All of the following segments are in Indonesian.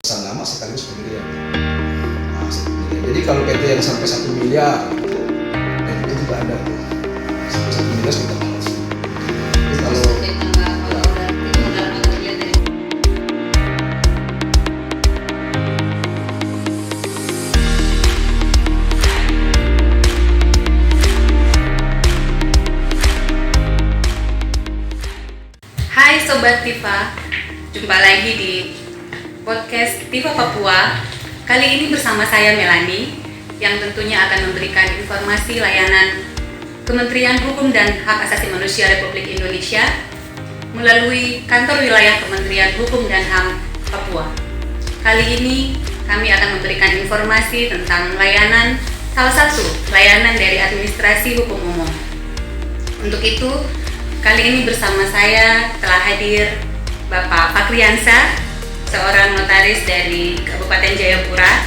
pesan nama sekaligus pendirian. Nah, jadi kalau PT yang sampai 1 miliar itu juga ada tuh. Sampai 1 miliar kita bahas. Jadi kalau Hai Sobat Tifa, jumpa lagi di podcast Tifa Papua. Kali ini bersama saya Melani, yang tentunya akan memberikan informasi layanan Kementerian Hukum dan Hak Asasi Manusia Republik Indonesia melalui Kantor Wilayah Kementerian Hukum dan HAM Papua. Kali ini kami akan memberikan informasi tentang layanan, salah satu layanan dari Administrasi Hukum Umum. Untuk itu, kali ini bersama saya telah hadir Bapak Fakriansa, seorang notaris dari Kabupaten Jayapura.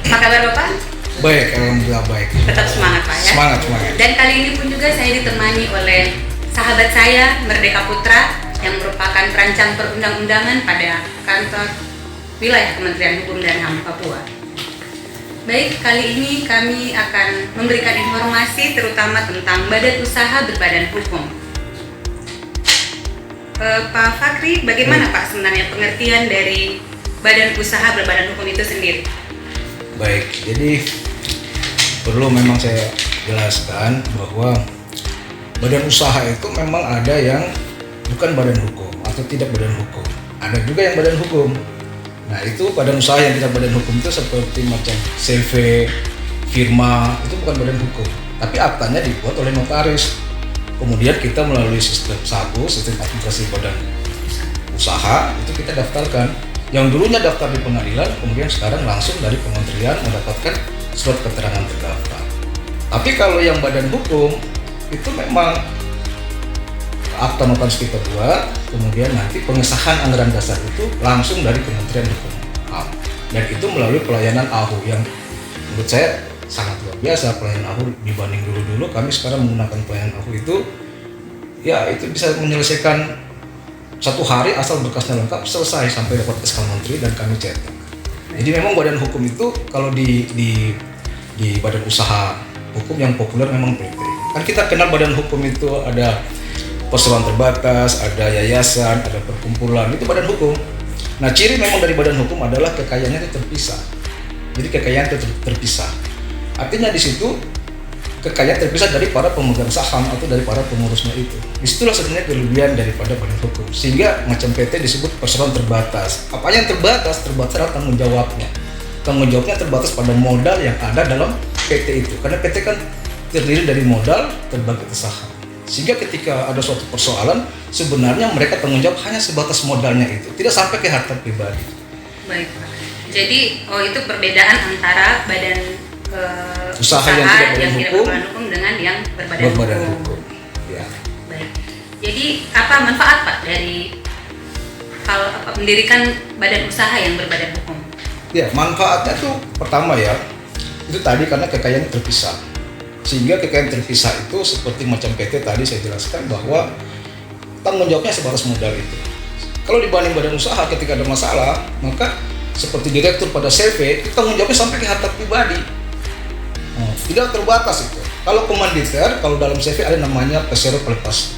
Apa kabar Bapak? baik, alhamdulillah baik. Tetap semangat Pak ya? Semangat. Dan kali ini pun juga saya ditemani oleh sahabat saya, Merdeka Putra, yang merupakan perancang perundang-undangan pada Kantor Wilayah Kementerian Hukum dan HAM Papua. Baik, kali ini kami akan memberikan informasi terutama tentang badan usaha berbadan hukum. Pak Fakri, bagaimana Pak sebenarnya pengertian dari badan usaha berbadan hukum itu sendiri? Baik, jadi perlu memang saya jelaskan bahwa badan usaha itu memang ada yang bukan badan hukum atau tidak badan hukum. Ada juga yang badan hukum. Nah, itu badan usaha yang tidak badan hukum itu seperti macam CV, firma, itu bukan badan hukum. Tapi aktanya dibuat oleh notaris. Kemudian kita melalui sistem sistem administrasi badan usaha, itu kita daftarkan. Yang dulunya daftar di pengadilan, kemudian sekarang langsung dari kementerian mendapatkan surat keterangan terdaftar. Tapi kalau yang badan hukum, itu memang akta notaris kita buat, kemudian nanti pengesahan anggaran dasar itu langsung dari Kementerian Hukum HAM, dan itu melalui pelayanan AHU yang menurut saya sangat luar biasa. Pelayanan AHU dibanding dulu kami sekarang menggunakan pelayanan AHU itu bisa menyelesaikan 1 hari asal berkasnya lengkap, selesai sampai dapat SK Menteri dan kami cetak. Jadi memang badan hukum itu kalau di badan usaha hukum yang populer memang PT. Kan kita kenal badan hukum itu ada perseroan terbatas, ada yayasan, ada perkumpulan, itu badan hukum. Nah, ciri memang dari badan hukum adalah kekayaannya itu terpisah. Jadi kekayaan itu terpisah. Artinya di situ kekayaan terpisah dari para pemegang saham atau dari para pengurusnya itu. Disitulah sebenarnya kelebihan daripada badan hukum. Sehingga macam PT disebut perseroan terbatas. Apa yang terbatas? Terbatas adalah tanggung jawabnya. Tanggung jawabnya terbatas pada modal yang ada dalam PT itu. Karena PT kan terdiri dari modal terbagi ke saham. Sehingga ketika ada suatu persoalan, sebenarnya mereka tanggung jawab hanya sebatas modalnya itu, tidak sampai ke harta pribadi. Baik Pak. Jadi itu perbedaan antara badan usaha yang tidak berbadan hukum dengan yang berbadan hukum. Ya. Baik. Jadi apa manfaat Pak dari mendirikan badan usaha yang berbadan hukum? Ya, manfaatnya tuh pertama ya, itu tadi karena kekayaannya terpisah. Sehingga kekayaan terpisah itu seperti macam PT tadi saya jelaskan bahwa tanggung jawabnya sebatas modal itu. Kalau dibanding badan usaha ketika ada masalah, maka seperti direktur pada CV, itu tanggung jawabnya sampai ke harta pribadi. Tidak terbatas itu. Kalau komanditer, kalau dalam CV ada namanya pesero pelepas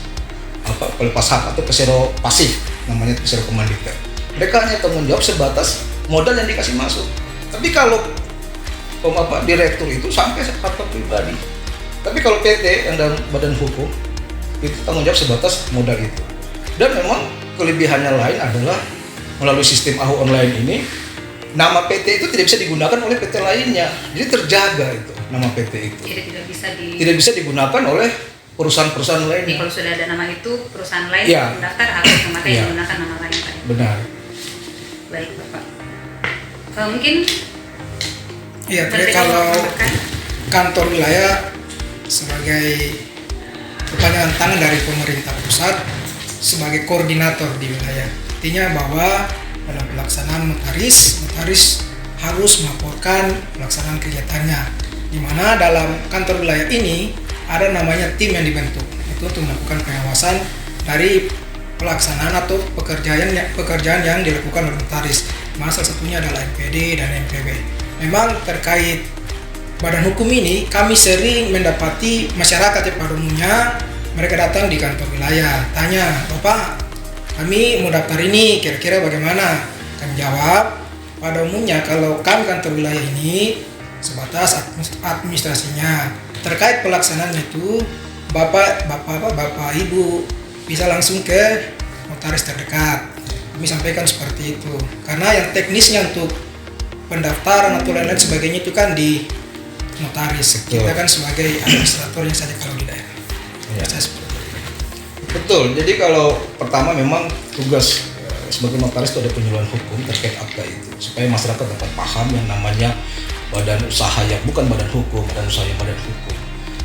hak atau pesero pasif, namanya pesero komanditer. Mereka hanya tanggung jawab sebatas modal yang dikasih masuk. Tapi kalau direktur itu sampai harta pribadi. Tapi kalau PT yang dalam badan hukum itu tanggung jawab sebatas modal itu. Dan memang kelebihannya lain adalah melalui sistem AHU online ini, nama PT itu tidak bisa digunakan oleh PT lainnya. Jadi terjaga itu nama PT itu. Jadi tidak bisa digunakan oleh perusahaan-perusahaan lainnya. Kalau sudah ada nama itu, perusahaan lain ya, mendaftar harus memakai menggunakan nama lain Pak. Benar. Baik Bapak. Mungkin ya, kalau kantor wilayah sebagai perpanjangan tangan dari pemerintah pusat sebagai koordinator di wilayah. Artinya bahwa dalam pelaksanaan notaris harus melaporkan pelaksanaan kegiatannya. Di mana dalam kantor wilayah ini ada namanya tim yang dibentuk itu untuk melakukan pengawasan dari pelaksanaan atau pekerjaan yang dilakukan oleh notaris. salah satunya adalah MPD dan MPB. Memang terkait badan hukum ini, kami sering mendapati masyarakat yang pada umumnya mereka datang di kantor wilayah, tanya, Bapak, kami mau daftar ini, kira-kira bagaimana? Kami jawab, pada umumnya kalau kami kantor wilayah ini sebatas administrasinya. Terkait pelaksanaannya itu, Bapak, Ibu bisa langsung ke notaris terdekat. Kami sampaikan seperti itu. Karena yang teknisnya untuk pendaftaran atau lain-lain sebagainya itu kan di notaris. Kita kan sebagai administratornya saja kalau di daerah. Ya. Saya seperti itu. Betul. Jadi kalau pertama memang tugas sebagai notaris itu ada penyuluhan hukum terkait akta itu supaya masyarakat dapat paham yang namanya badan usaha yang bukan badan hukum, badan usaha yang badan hukum.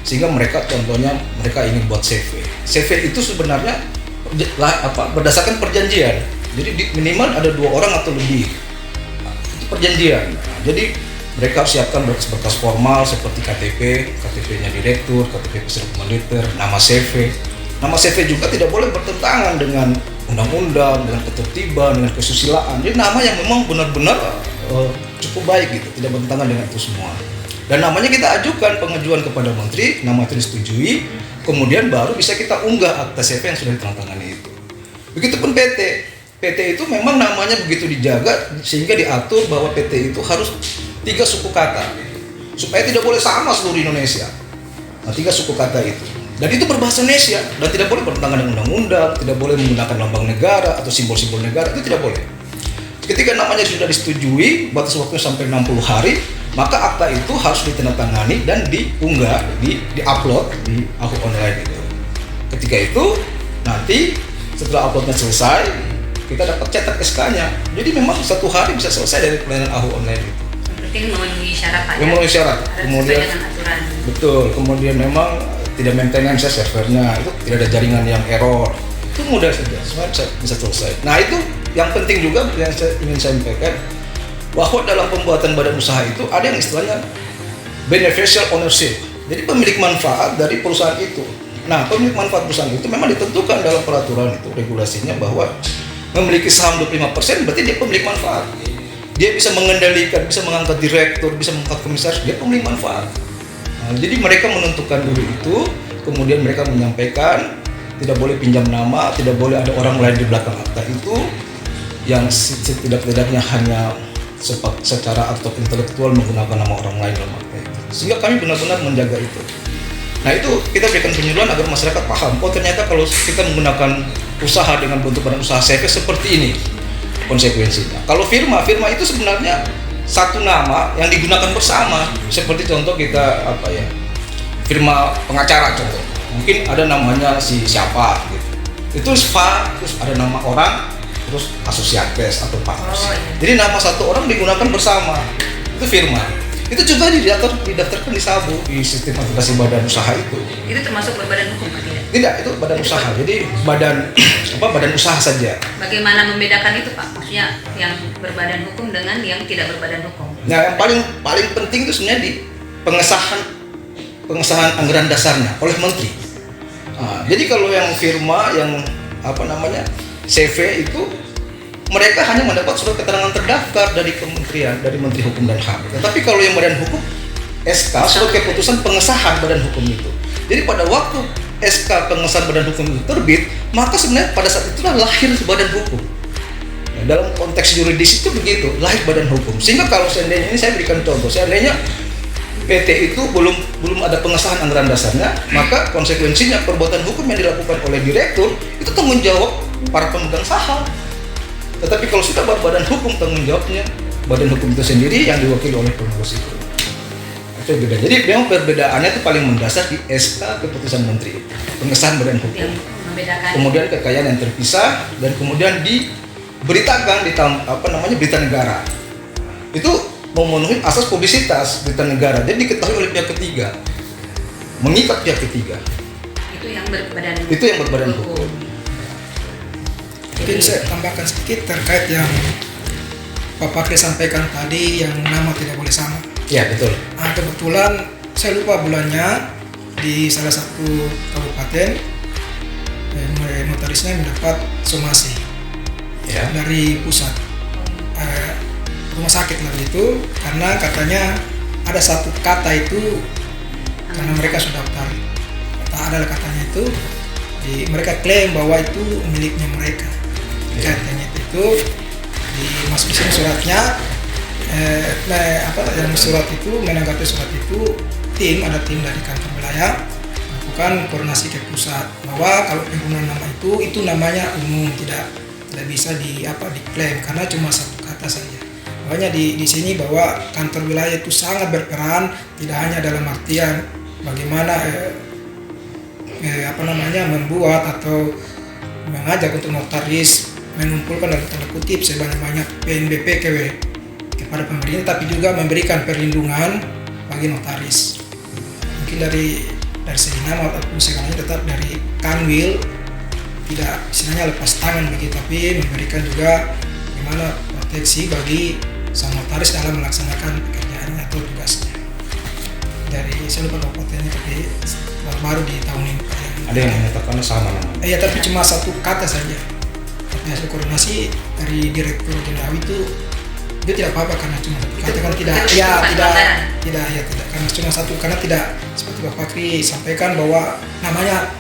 Sehingga mereka contohnya mereka ingin buat CV. CV itu sebenarnya berdasarkan perjanjian. Jadi minimal ada 2 orang atau lebih. Nah, itu perjanjian. Nah, jadi mereka siapkan berkas-berkas formal seperti KTP-nya direktur, KTP peserta komanditer, nama CV. Nama CV juga tidak boleh bertentangan dengan undang-undang, dengan ketertiban, dengan kesusilaan. Jadi nama yang memang benar-benar cukup baik gitu, tidak bertentangan dengan itu semua. Dan namanya kita ajukan pengajuan kepada menteri, nama itu disetujui, kemudian baru bisa kita unggah akta CV yang sudah ditandatangani itu. Begitupun PT. PT itu memang namanya begitu dijaga sehingga diatur bahwa PT itu harus 3 suku kata supaya tidak boleh sama seluruh Indonesia. Nah, 3 suku kata itu. Dan itu berbahasa Indonesia dan tidak boleh bertentangan dengan undang-undang, tidak boleh menggunakan lambang negara atau simbol-simbol negara, itu tidak boleh. Ketika namanya sudah disetujui, batas waktunya sampai 60 hari, maka akta itu harus ditandatangani dan diunggah, di-upload di AHU online itu. Ketika itu, nanti setelah uploadnya selesai, kita dapat cetak SK-nya. Jadi memang 1 hari bisa selesai dari pelayanan AHU online itu. Penting memenuhi syarat Pak. Memenuhi syarat. Kemudian dengan aturan. Betul. Kemudian memang tidak maintenance servernya, itu tidak ada jaringan yang error. Itu mudah saja, semua bisa selesai. Nah itu yang penting juga yang saya ingin sampaikan, bahwa dalam pembuatan badan usaha itu ada yang istilahnya beneficial ownership. Jadi pemilik manfaat dari perusahaan itu. Nah pemilik manfaat perusahaan itu memang ditentukan dalam peraturan itu, regulasinya bahwa memiliki saham 25% berarti dia pemilik manfaat. Dia bisa mengendalikan, bisa mengangkat direktur, bisa mengangkat komisaris, dia pemilik manfaat. Nah, jadi mereka menentukan dulu itu, kemudian mereka menyampaikan tidak boleh pinjam nama, tidak boleh ada orang lain di belakang akta itu yang setidak-tidaknya hanya secara atau intelektual menggunakan nama orang lain dalam akta itu. Sehingga kami benar-benar menjaga itu. Nah itu kita berikan penyuluhan agar masyarakat paham, oh ternyata kalau kita menggunakan usaha dengan bentuk badan usaha CV seperti ini konsekuensinya. Kalau firma itu sebenarnya satu nama yang digunakan bersama. Seperti contoh kita firma pengacara contoh. Mungkin ada namanya si siapa gitu. Itu SPA, terus ada nama orang, terus asosiates atau partners. Jadi nama satu orang digunakan bersama. Itu firma. Itu juga didaftarkan di SABU, di sistem aplikasi badan usaha itu. Itu termasuk berbadan hukum Pak, tidak? Tidak, itu badan usaha. Jadi badan usaha saja. Bagaimana membedakan itu Pak? Maksudnya yang berbadan hukum dengan yang tidak berbadan hukum. Nah, yang paling penting itu sebenarnya di pengesahan anggaran dasarnya oleh menteri. Nah, jadi kalau yang firma yang CV itu mereka hanya mendapat surat keterangan terdaftar dari kementerian, dari Menteri Hukum dan HAM. Tetapi kalau yang badan hukum, SK, surat keputusan pengesahan badan hukum itu. Jadi pada waktu SK pengesahan badan hukum itu terbit, maka sebenarnya pada saat itulah lahir badan hukum. Nah, dalam konteks yuridis itu begitu, lahir badan hukum. Sehingga kalau seandainya ini saya berikan contoh, seandainya PT itu belum ada pengesahan anggaran dasarnya, maka konsekuensinya perbuatan hukum yang dilakukan oleh direktur itu tanggung jawab para pemegang saham. Tetapi kalau sudah badan hukum, tanggung jawabnya badan hukum itu sendiri yang diwakili oleh pengurus itu. Itu beda. Jadi memang perbedaannya itu paling mendasar di SK keputusan menteri, pengesahan badan hukum. Kemudian kekayaan yang terpisah dan kemudian diberitakan di berita negara. Itu memenuhi asas publisitas berita negara. Jadi diketahui oleh pihak ketiga, mengikat pihak ketiga. Itu yang berbadan hukum. Mungkin saya tambahkan sedikit terkait yang Pak Pakri sampaikan tadi yang nama tidak boleh sama. Ya betul. Nah, kebetulan saya lupa bulannya di salah satu kabupaten notarisnya mendapat somasi dari pusat. rumah sakit lah itu, karena katanya ada satu kata itu karena mereka sudah daftar, ada katanya itu mereka klaim bahwa itu miliknya mereka. Katanya itu dimasukin suratnya, yang surat itu menanggapi surat itu ada tim dari kantor wilayah melakukan koordinasi ke pusat bahwa kalau penggunaan nama itu namanya umum, tidak bisa diklaim karena cuma satu kata saja. Makanya di sini bahwa kantor wilayah itu sangat berperan, tidak hanya dalam artian bagaimana membuat atau mengajak untuk notaris mengumpulkan dalam tanda kutip sebanyak-banyak PNBP kepada pemerintah, tapi juga memberikan perlindungan bagi notaris. Mungkin dari segi nama ataupun segalanya tetap dari Kanwil tidak istilahnya lepas tangan begitu, tapi memberikan juga bagaimana proteksi bagi sang notaris dalam melaksanakan pekerjaannya atau tugasnya. Dari saya lupa kabupatennya, tapi baru di tahun ini. Ada yang menyatakan sama namanya. Iya, tapi cuma satu kata saja. Tapi hasil koordinasi dari Direktur Jenderal itu tidak apa-apa karena cuma satu kata, kan tidak karena cuma satu, karena tidak seperti Pak Fakri sampaikan bahwa namanya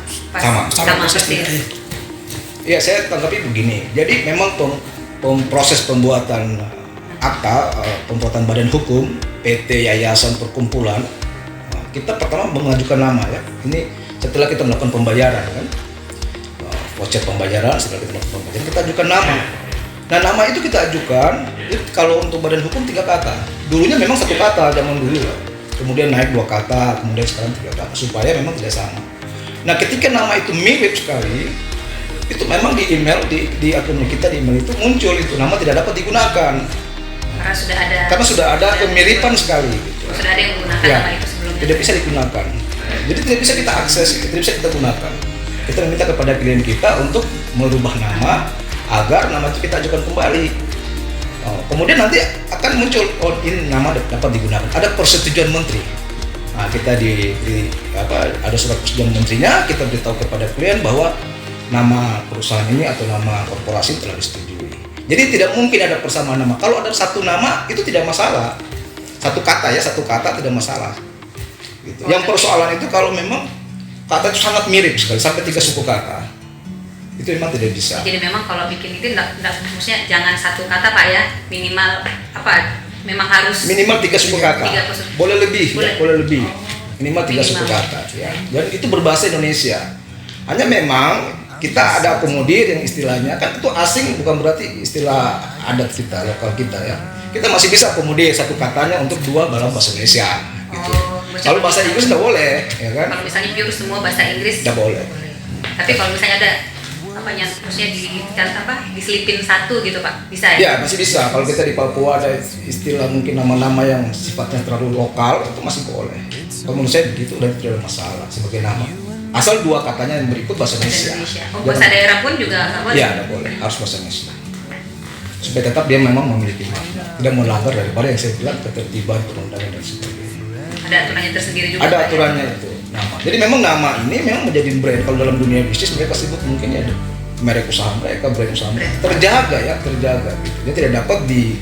sama persis. Iya, saya tanggapi begini. Jadi memang proses pembuatan akta, pembuatan badan hukum, PT, yayasan, perkumpulan, kita pertama mengajukan nama ya. Ini setelah kita melakukan pembayaran kan, voucher pembayaran, setelah kita melakukan pembayaran, kita ajukan nama. Nah, nama itu kita ajukan, kalau untuk badan hukum 3 kata. Dulunya memang 1 kata zaman dulu ya. Kemudian naik 2 kata, kemudian sekarang 3 kata supaya memang tidak sama. Nah, ketika nama itu mirip sekali, itu memang di email di akunnya kita, di email itu muncul itu nama tidak dapat digunakan. Karena sudah ada kemiripan sekali gitu. Sudah ada yang menggunakan ya, nama itu sebelumnya. Tidak bisa digunakan. Jadi tidak bisa kita akses, tidak bisa kita gunakan. Kita meminta kepada klien kita untuk merubah nama agar nama itu kita ajukan kembali. Kemudian nanti akan muncul ini nama dapat digunakan. Ada persetujuan menteri. Nah, kita ada surat persetujuan menterinya, kita beritahu kepada klien bahwa nama perusahaan ini atau nama korporasi telah disetujui. Jadi tidak mungkin ada persamaan nama. Kalau ada satu nama itu tidak masalah. Satu kata tidak masalah. Gitu. Yang persoalan itu kalau memang kata itu sangat mirip sekali sampai 3 suku kata. Itu memang tidak bisa. Jadi memang kalau bikin itu enggak maksudnya jangan satu kata Pak ya, minimal memang harus minimal 3 suku kata. Boleh lebih. Minimal 3 suku kata ya. Dan itu berbahasa Indonesia. Hanya memang kita ada akomodir yang istilahnya kan itu asing, bukan berarti istilah adat kita, lokal kita ya. Kita masih bisa akomodir satu katanya untuk 2 dalam bahasa Indonesia gitu. Kalau bahasa Inggris tidak boleh, ya kan? Kalau misalnya pure semua bahasa Inggris tidak boleh. Tapi kalau misalnya ada maksudnya diselipin satu gitu Pak, bisa ya? Ya masih bisa. Kalau kita di Papua ada istilah mungkin nama-nama yang sifatnya terlalu lokal itu masih boleh. Kalau menurut saya begitu dan tidak ada masalah sebagai nama. Asal 2 katanya yang berikut bahasa Indonesia. Bahasa daerah pun juga nggak boleh? Ya tidak boleh, harus bahasa Indonesia. Supaya tetap dia memang memiliki makna, tidak melanggar daripada yang saya bilang ketertiban perundangan dan sebagainya. Ada aturannya tersendiri juga. Ada aturannya itu nama. Jadi memang nama ini memang menjadi brand. Kalau dalam dunia bisnis mereka sebut mungkin ya merek usaha mereka, brand usaha mereka terjaga gitu. Dia tidak dapat di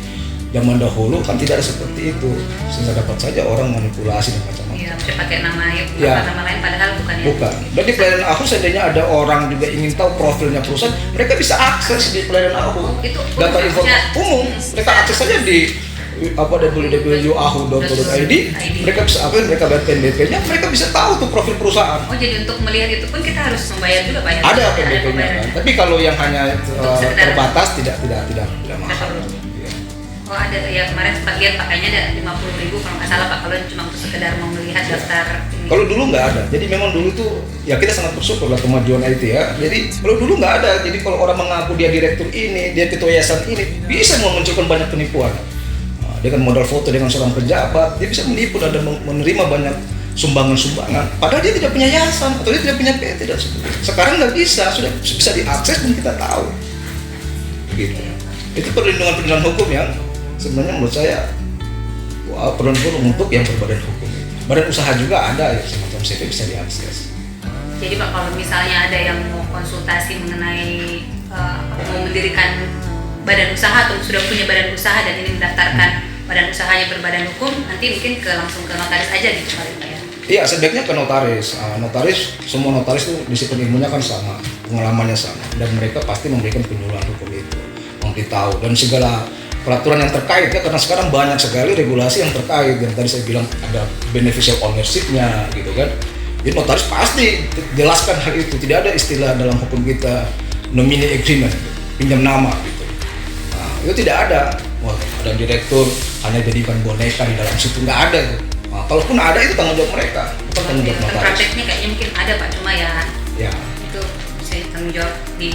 zaman dahulu kan tidak ada seperti itu, sehingga dapat saja orang manipulasi dan macam-macam. Iya, bisa pakai nama nama lain padahal bukan. Dan di pelayanan aku seandainya ada orang juga ingin tahu profilnya perusahaan, mereka bisa akses di pelayanan aku. Data informasi umum, mereka akses saja di www.ahu.co.id. Mereka bisa mereka bayar PNBP-nya, mereka bisa tahu tuh profil perusahaan. Oh, jadi untuk melihat itu pun kita harus membayar juga Pak ya? Ada PNBP-nya kan. Tapi kalau yang hanya terbatas tidak masalah. Oh, ada ya, kemarin sempat lihat pakainya ada 50.000 kalau nggak salah Pak, kalau cuma untuk sekedar mau melihat daftar ini. Kalau dulu nggak ada, jadi memang dulu tuh ya kita sangat bersyukur lah kemajuan IT ya. Jadi kalau dulu nggak ada, jadi kalau orang mengaku dia direktur ini, dia ketua yayasan ini, bisa memunculkan banyak penipuan. Dengan modal foto dengan seorang pejabat, dia bisa menipu dan menerima banyak sumbangan-sumbangan. Padahal dia tidak punya yayasan atau dia tidak punya PT dan sebagainya. Sekarang nggak bisa, sudah bisa diakses dan kita tahu. Begitu. Itu perlindungan hukum yang sebenarnya menurut saya perlu untuk yang berbadan hukum. Badan usaha juga ada ya semacam CV bisa diakses. Jadi Pak, kalau misalnya ada yang mau konsultasi mengenai mau mendirikan badan usaha atau sudah punya badan usaha dan ini mendaftarkan badan usahanya berbadan hukum, nanti mungkin langsung ke notaris aja gitu kali Pak ya? Iya, sebaiknya ke notaris. Semua notaris itu disiplin ilmunya kan sama, pengalamannya sama, dan mereka pasti memberikan penyuluhan hukum itu, memberitahu dan segala peraturan yang terkait ya, karena sekarang banyak sekali regulasi yang terkait yang tadi saya bilang ada beneficial ownership-nya gitu kan. Jadi notaris pasti jelaskan hal itu. Tidak ada istilah dalam hukum kita nominee agreement, pinjam nama gitu. Nah, itu tidak ada. Wah, ada direktur hanya jadikan boneka di dalam situ, nggak ada itu. Nah, kalaupun ada itu tanggung jawab mereka, bukan tanggung jawab notaris. Prakteknya kayaknya mungkin ada Pak, cuma ya itu bisa tanggung jawab di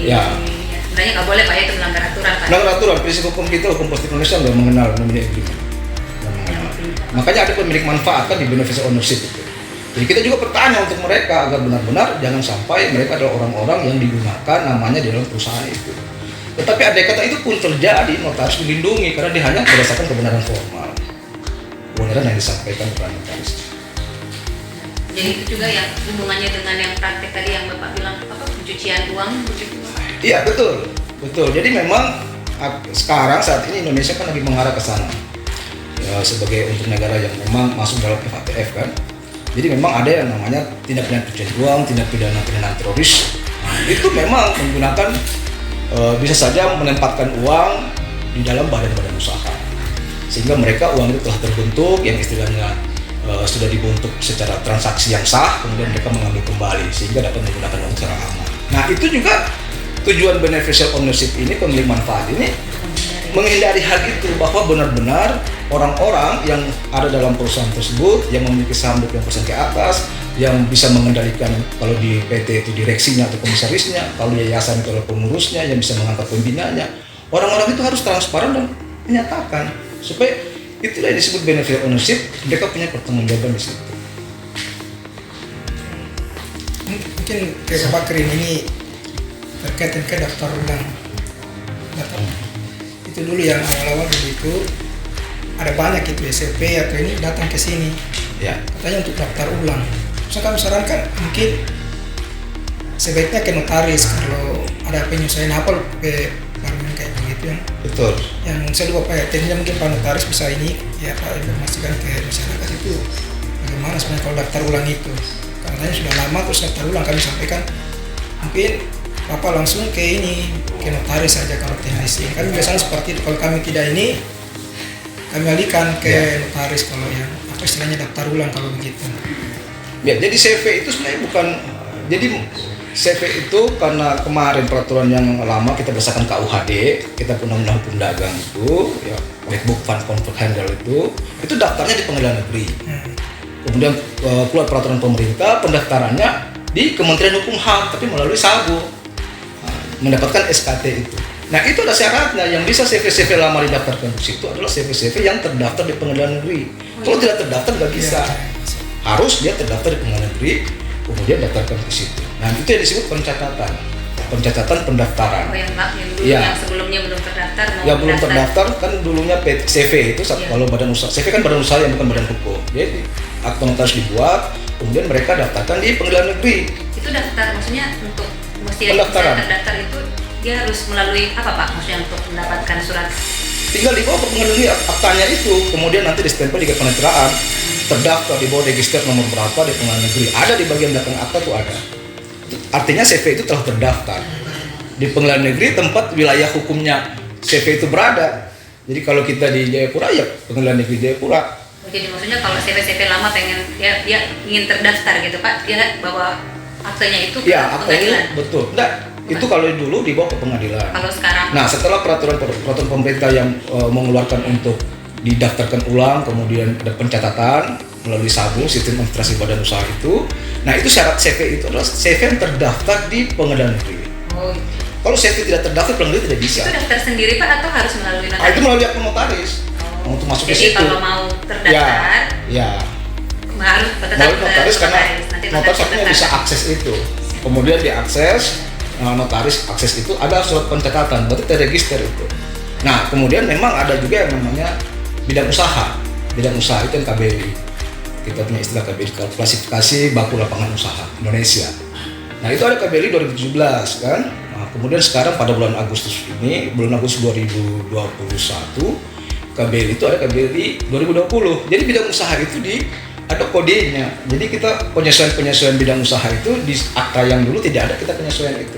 sebenarnya nggak boleh Pak ya, itu melanggar aturan Pak. Melanggar aturan, prinsip hukum kita, hukum positif Indonesia nggak mengenal nominee agreement. Makanya ada pemilik manfaat kan di beneficial ownership itu. Jadi kita juga bertanya untuk mereka agar benar-benar jangan sampai mereka adalah orang-orang yang digunakan namanya di dalam perusahaan itu. Tetapi andai kata itu pun terjadi, notaris dilindungi karena dia hanya berdasarkan kebenaran formal, kebenaran yang disampaikan kepada notaris. Jadi itu juga yang hubungannya dengan yang praktek tadi yang Bapak bilang apa pencucian uang begitu. Iya betul. Jadi memang sekarang saat ini Indonesia kan lagi mengarah ke sana ya, sebagai untuk negara yang memang masuk dalam FATF kan. Jadi memang ada yang namanya tindak pidana pencucian uang, tindak pidana teroris. Nah, itu memang menggunakan bisa saja menempatkan uang di dalam badan-badan usaha, sehingga mereka uang itu telah terbentuk yang istilahnya sudah dibentuk secara transaksi yang sah, kemudian mereka mengambil kembali sehingga dapat menggunakan uang secara aman. Nah itu juga tujuan beneficial ownership ini, pemilik manfaat ini menghindari hal itu, bahwa benar-benar orang-orang yang ada dalam perusahaan tersebut yang memiliki saham 20% ke atas, yang bisa mengendalikan kalau di PT itu direksinya atau komisarisnya, kalau di yayasan itu adalah pengurusnya yang bisa mengangkat pembinanya. Orang-orang itu harus transparan dan menyatakan supaya itulah yang disebut beneficial ownership, mereka punya pertanggungjawaban di situ. Mungkin kayak Bapak Krim ini terkait dengan daftar ulang. Itu dulu yang awal-awal begitu ada banyak itu SMP atau ini datang ke sini Ya. katanya untuk daftar ulang. Saya kami sarankan mungkin sebaiknya ke notaris kalau ada penyelesaian apa ke barang kayak begitu yang Betul. yang saya lupa Pak ya, teknisnya mungkin Pak Notaris bisa ini ya Pak informasikan ke masyarakat itu bagaimana sebenarnya kalau daftar ulang itu, katanya sudah lama terus daftar ulang. Kami sampaikan mungkin Bapak langsung ke ini ke notaris saja kalau teknis. Kami biasanya seperti itu, kalau kami tidak ini kami alihkan ke notaris kalau yang apa istilahnya daftar ulang kalau begitu. Ya, jadi CV itu sebenarnya bukan, jadi CV itu karena kemarin peraturan yang lama kita berdasarkan KUHD, kita undang-undang hukum dagang itu, ya, Backbook Fund Convert Handle itu daftarnya di pengadilan negeri. Kemudian keluar peraturan pemerintah, pendaftarannya di Kementerian Hukum HAM, tapi melalui SABU, mendapatkan SKT itu. Nah itu ada syaratnya, yang bisa CV lama didaftarkan di situ adalah CV yang terdaftar di pengadilan negeri. Kalau tidak terdaftar nggak bisa. Harus dia terdaftar di pengadilan negeri, kemudian daftarkan ke situ. Nah itu yang disebut pencatatan pendaftaran. Oh yang dulu Ya. yang sebelumnya belum terdaftar mau Ya belum mendaftar. terdaftar kan dulunya CV itu kalau badan usaha. CV kan badan usaha yang bukan badan hukum. Jadi akte notaris dibuat, kemudian mereka daftarkan di pengadilan negeri. Itu daftar maksudnya untuk mesti Pendaftaran. terdaftar itu dia harus melalui apa Pak maksudnya untuk mendapatkan surat? Tinggal dibawa ke pengadilan negeri aktanya itu, kemudian nanti distempel di kepaniteraan, terdaftar di bawah register nomor berapa di pengadilan negeri. Ada di bagian belakang akta tuh ada. Artinya CV itu telah terdaftar di pengadilan negeri tempat wilayah hukumnya CV itu berada. Jadi kalau kita di Jayapura ya pengadilan negeri Jayapura. Oh, jadi maksudnya kalau CV lama pengen dia ingin terdaftar gitu Pak, dia bawa aktenya itu ke Ya, aktanya pengadilan. betul. Enggak, itu kalau dulu dibawa ke pengadilan. Kalau sekarang Nah, setelah peraturan pemerintah yang mengeluarkan untuk didaftarkan ulang, kemudian ada pencatatan melalui SABU, sistem administrasi badan usaha itu. Nah, itu syarat CV itu adalah CV yang terdaftar di pengadilan negeri. oh, Kalau CV tidak terdaftar, pengadilan negeri tidak bisa. itu daftar sendiri Pak atau harus melalui Nah, notaris? itu melalui akun notaris. Oh, Untuk masuk ke jadi situ. kalau mau terdaftar Ya, harus tetap melalui notaris karena Nanti notaris akhirnya terdaftar. bisa akses itu. Kemudian diakses, notaris akses itu ada surat pencatatan, berarti terregister itu. Nah, kemudian memang ada juga yang namanya bidang usaha. Bidang usaha itu yang KBLI. Kita punya istilah KBLI, klasifikasi baku lapangan usaha Indonesia. Nah, itu ada KBLI 2017 kan. Nah, Kemudian sekarang pada bulan Agustus 2021, KBLI itu ada KBLI 2020. Jadi bidang usaha itu ada kodenya. Jadi kita penyesuaian bidang usaha itu di akta yang dulu tidak ada, kita penyesuaian itu.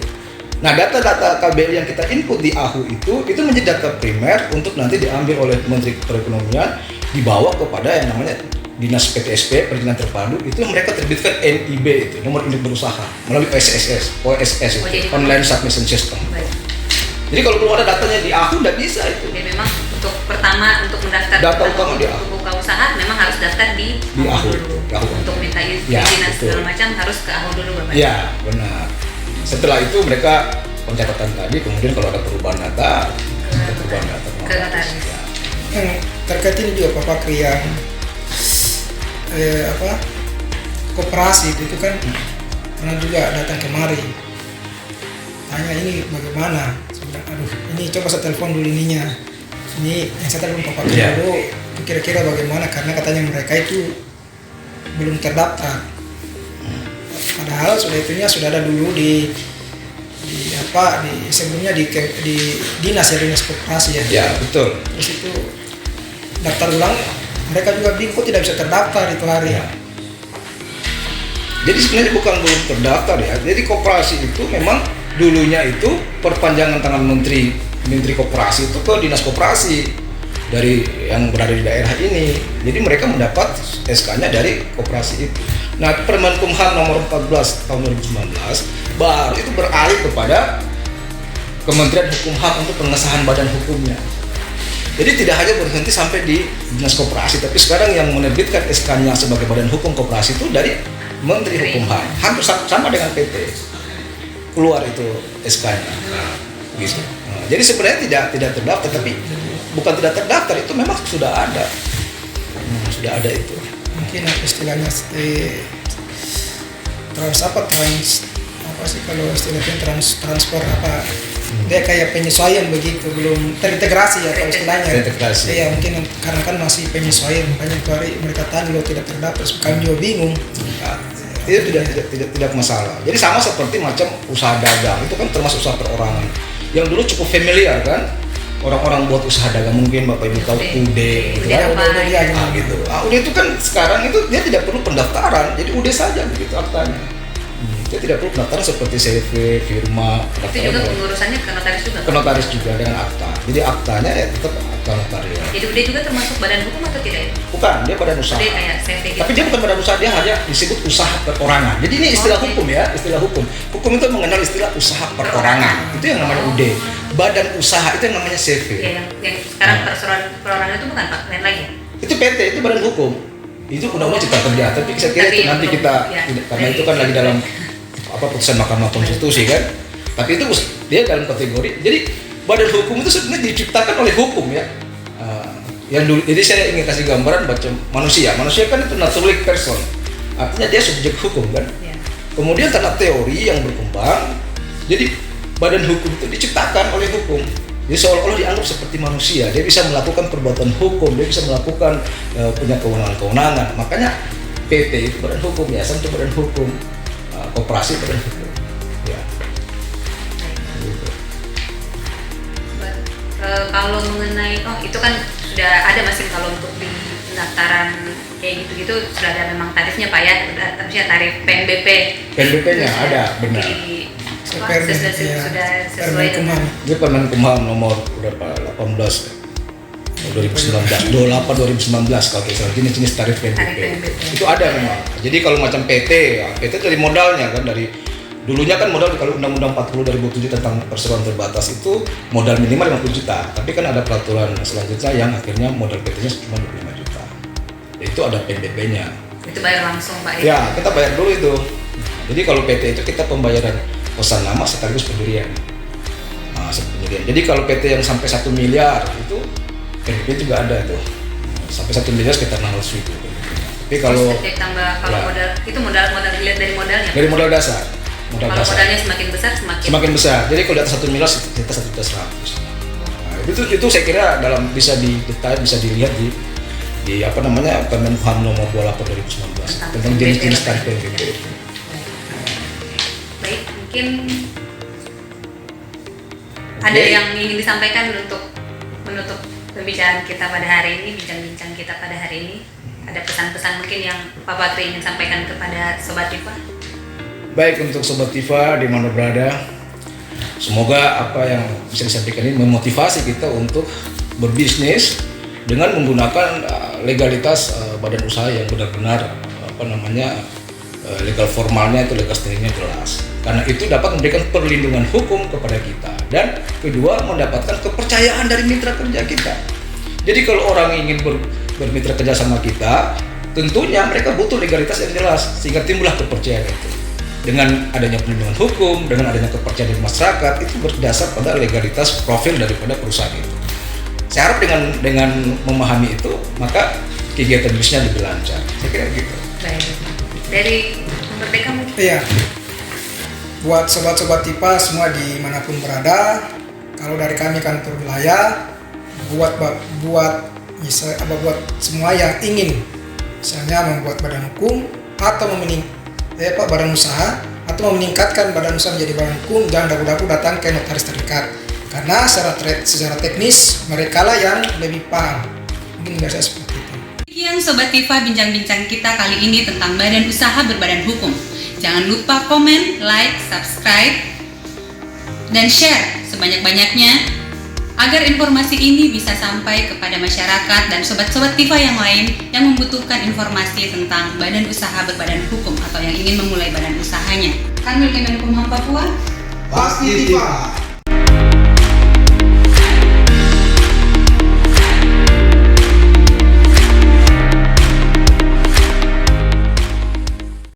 Nah, data-data KBLI yang kita input di AHU itu menjadi data primer untuk nanti diambil oleh Menteri Perekonomian, dibawa kepada yang namanya Dinas PTSP, Perizinan Terpadu, itu mereka terbitkan NIB itu, nomor induk berusaha, melalui OSS itu, Online Submission System. Baik. Jadi kalau belum ada datanya di AHU nggak bisa itu. Jadi memang untuk mendaftar Data utama di AHU. buka usaha memang harus daftar di AHU dulu. di AHU. Untuk minta izin Ya, dan betul. segala macam harus ke AHU dulu Bapak. Iya, benar. Setelah itu mereka pencatatan tadi, kemudian kalau ada perubahan data, ke notaris. Ya. Yang terkait ini juga Pak Fakri, yang koperasi itu kan pernah juga datang kemari, tanya ini bagaimana. Sebenarnya, ini coba saya telepon dulu ininya. Ini yang saya telepon Pak Fakri dulu, itu kira-kira bagaimana, karena katanya mereka itu belum terdaftar. Padahal sudah ada dulu di sebelumnya di dinas koperasi ya. Ya, betul. Terus itu daftar ulang, mereka juga bingung kok tidak bisa terdaftar itu hari. Ya. Jadi sebenarnya bukan belum terdaftar ya. Jadi koperasi itu memang dulunya itu perpanjangan tangan Menteri Koperasi itu ke Dinas Koperasi dari yang berada di daerah ini. Jadi mereka mendapat SK-nya dari koperasi itu. Nah, Permenkumham nomor 14 tahun 2019 baru itu beralih kepada Kementerian Hukum HAM untuk pengesahan badan hukumnya. Jadi tidak hanya berhenti sampai di Dinas Koperasi, tapi sekarang yang menerbitkan SK-nya sebagai badan hukum koperasi itu dari Menteri Hukum HAM. Hampir sama dengan PT. Keluar itu SK-nya. Gitu. Nah, jadi sebenarnya tidak terdaftar, tapi bukan tidak terdaftar, itu memang sudah ada. Sudah ada itu. Mungkin istilahnya kalau istilahnya transfer apa, dia kayak penyesuaian begitu, belum terintegrasi ya kalau istilahnya. Terintegrasi. Iya, mungkin karena kan masih penyesuaian, makanya itu hari mereka tanya lo tidak terdaftar, kami juga bingung. Nah, itu tidak masalah. Jadi sama seperti macam usaha dagang, itu kan termasuk usaha perorangan yang dulu cukup familiar kan. Orang-orang buat usaha dagang, mungkin Bapak Ibu tahu UD gitu kan. Gitu. UD itu kan sekarang itu dia tidak perlu pendaftaran, jadi UD saja begitu aktanya. Dia tidak perlu pendaftaran seperti CV, firma, Itu juga pengurusannya ke notaris juga. Ke notaris juga dengan akta. Jadi aktanya ya tetap akta notarial. Jadi UD juga termasuk badan hukum atau tidak ya? Bukan, dia badan usaha. UD kayak CV gitu. Tapi dia bukan badan usaha, dia hanya disebut usaha perorangan. Jadi ini istilah hukum ya, istilah hukum. Hukum itu mengenal istilah usaha perorangan. Itu yang namanya UD. Badan usaha itu yang namanya CV. Ya, yang sekarang perorangan itu bukan Pak, lain lagi. Itu PT, itu badan hukum. Itu undang-undang cipta kerja. Tapi saya kira itu nanti kita, karena itu kan lagi dalam putusan Mahkamah Konstitusi kan. Tapi itu dia dalam kategori. Jadi badan hukum itu sebenarnya diciptakan oleh hukum ya. Yang dulu, jadi saya ingin kasih gambaran baca manusia. Manusia kan itu natural person. Artinya dia subjek hukum kan. Ya. Kemudian karena teori yang berkembang, jadi badan hukum itu diciptakan oleh hukum. Jadi seolah-olah dianggap seperti manusia. Dia bisa melakukan perbuatan hukum, dia bisa melakukan punya kewenangan-kewenangan. Makanya PT itu badan hukum, yayasan itu badan hukum, koperasi badan hukum. Ya. Gitu. Kalau mengenai itu kan sudah ada mesin kalau untuk di pendaftaran kayak gitu-gitu sudah ada memang tarifnya Pak ya, tarif PNBP. PNBP-nya ada, benar. Sudah sesuai dengan Ini Permenkumham nomor berapa? 18 2019, 28 2019 kalau tidak salah, jenis tarif PNBP. Itu ada memang. Jadi kalau macam PT, ya, PT dari modalnya kan, dari dulunya kan modal kalau Undang-Undang 40 2007 tentang perseroan terbatas itu modal minimal 50 juta. Tapi kan ada peraturan selanjutnya yang akhirnya modal PT-nya cuma 25 juta. Itu ada PNBP-nya. itu bayar langsung Pak Ya, kita bayar dulu itu. Jadi kalau PT itu kita pembayaran kosan nama sekaligus pendirian. Nah, pendirian. Jadi kalau PT yang sampai 1 miliar itu PNBP juga ada tuh. Sampai 1 miliar sekitar 600 ribu. Tapi kalau tambah kalau ya, modal itu modal dilihat dari modalnya. Dari modal dasar. Kalau modalnya semakin besar semakin besar. Jadi kalau di atas 1 miliar kita 1.100.000. Nah, itu saya kira dalam bisa didetail, bisa dilihat di apa namanya Permenkumham nomor 28 2019 tentang jenis-jenis tarif PNBP. Baik, mungkin Ada Oke. yang ingin disampaikan untuk menutup pembicaraan kita pada hari ini, bincang-bincang kita pada hari ini? Ada pesan-pesan mungkin yang Pak Bakri ingin sampaikan kepada Sobat Tifa? Baik, untuk Sobat Tifa di mana berada, semoga apa yang bisa disampaikan ini memotivasi kita untuk berbisnis dengan menggunakan legalitas badan usaha yang benar-benar legal formalnya itu legal standingnya jelas. Karena itu dapat memberikan perlindungan hukum kepada kita, dan kedua mendapatkan kepercayaan dari mitra kerja kita. Jadi kalau orang ingin bermitra kerja sama kita, tentunya mereka butuh legalitas yang jelas sehingga timbullah kepercayaan itu. Dengan adanya perlindungan hukum, dengan adanya kepercayaan dari masyarakat, itu berdasar pada legalitas profil daripada perusahaan itu. Saya harap dengan memahami itu, maka kegiatan bisnisnya lebih lancar. Saya kira gitu. Baik. Dari Merdeka mungkin? Iya. Buat sobat-sobat Tifa semua dimanapun berada, kalau dari kami kantor wilayah, buat semua yang ingin misalnya membuat badan hukum atau badan usaha atau meningkatkan badan usaha menjadi badan hukum, jangan ragu-ragu datang ke notaris terdekat, karena secara teknis mereka lah yang lebih paham. Mungkin biasa seperti itu. Sekian Sobat Tifa bincang-bincang kita kali ini tentang badan usaha berbadan hukum. Jangan lupa komen, like, subscribe, dan share sebanyak-banyaknya agar informasi ini bisa sampai kepada masyarakat dan sobat-sobat Tifa yang lain yang membutuhkan informasi tentang badan usaha berbadan hukum atau yang ingin memulai badan usahanya. Kanwil Kemenkumham Papua, Pasti Tifa.